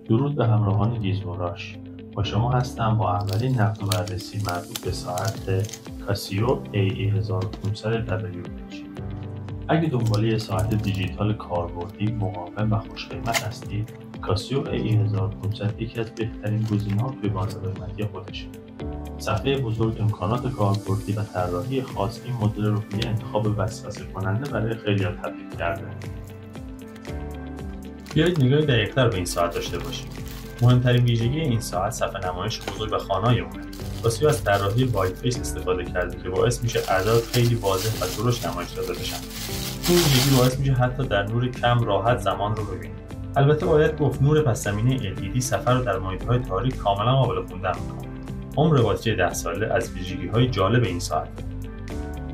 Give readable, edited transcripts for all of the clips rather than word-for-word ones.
درود به همراهان گیزموراش. با شما هستم با اولین نقد و بررسی مربوط به ساعت کاسیو AE1500WH. اگه دنبال یه ساعت دیجیتال کاربردی، مقاوم و خوش‌قیمت هستید، کاسیو AE1500 یکی از بهترین گزینه‌ها توی بازار قیمتی خودشه. صفحه بزرگ، امکانات کاربردی و طراحی خاص این مدل رو به یه انتخاب وسوسه کننده برای خیلی‌ها تبدیل کرده. بیایید نگاهی دقیق‌تر به این ساعت داشته باشیم. مهمترین ویژگی این ساعت صفحه نمایش بزرگ و خوانای اونه. کاسیو از طراحی وایت فیس استفاده کرده که باعث میشه اعداد خیلی واضح و درشت نمایش داده بشن. این ویژگی باعث میشه حتی در نور کم راحت زمان رو ببینید. البته باید گفت نور پس‌زمینه LED سفر رو در محیط‌های تاریک کاملا قابل خوندن می‌کنه. عمر باتری 10 ساله از ویژگی‌های جالب این ساعت.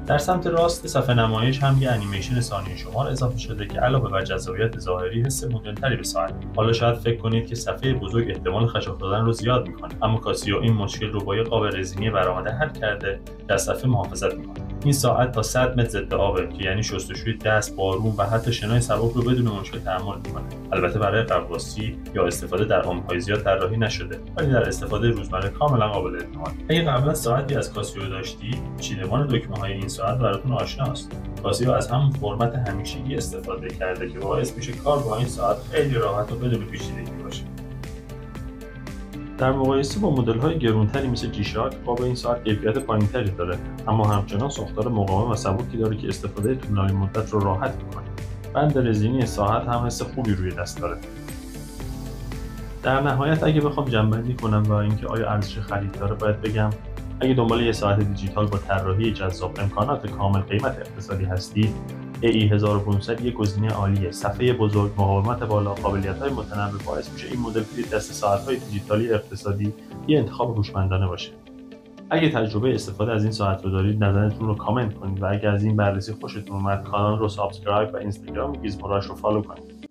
در سمت راست صفحه نمایش هم یه انیمیشن ثانیه شمار اضافه شده که علاوه بر جذابیت ظاهری حس مدرن‌تری به ساعت. حالا شاید فکر کنید که صفحه بزرگ احتمال خشاب دادن رو زیاد می‌کنه، اما کاسیو این مشکل رو با یه قاب رزینی برآمده حل کرده که از صفحه محافظت می‌کنه. این ساعت تا 100 متر ضد آبه که یعنی شستشوی دست، بارون و حتی شنای سبک رو بدون مشکل تحمل می‌کنه. البته برای غواصی یا استفاده در عمق‌های زیاد طراحی نشده، ولی در استفاده روزمره کاملا قابل اعتماده. اگه قبلا ساعتی از کاسیو داشتید، چیدمان دکمه‌های این ساعت براتون آشناست. کاسیو از همون فرمت همیشگی استفاده کرده که باعث میشه کار با این ساعت خیلی راحت و بدون پیچیدگی باشه. در مقایسه با مدل‌های گرانتری مثل جی شاک، قاب این ساعت کیفیت پایین‌تری داره، اما همچنان ساختار مقاوم و سبکی داره که استفاده طولانی مدت رو راحت می‌کنه. بند رزینی ساعت هم حس خوبی روی دست داره. در نهایت اگه بخوام جمع‌بندی کنم و اینکه آیا ارزش خرید داره، باید بگم اگه دنبال یه ساعت دیجیتال با طراحی جذاب، امکانات کامل، قیمت اقتصادی هستید، AE1500 یک گزینه عالیه. صفحه بزرگ، مقاومت بالا، قابلیت‌های متنوع باعث میشه این مدل توی دست ساعت‌های دیجیتالی اقتصادی یه انتخاب هوشمندانه باشه. اگه تجربه استفاده از این ساعت رو دارید، نظرتون رو کامنت کنید و اگه از این بررسی خوشتون اومد، کانال رو سابسکرایب و اینستاگرام گیزموراش رو فالو کنید.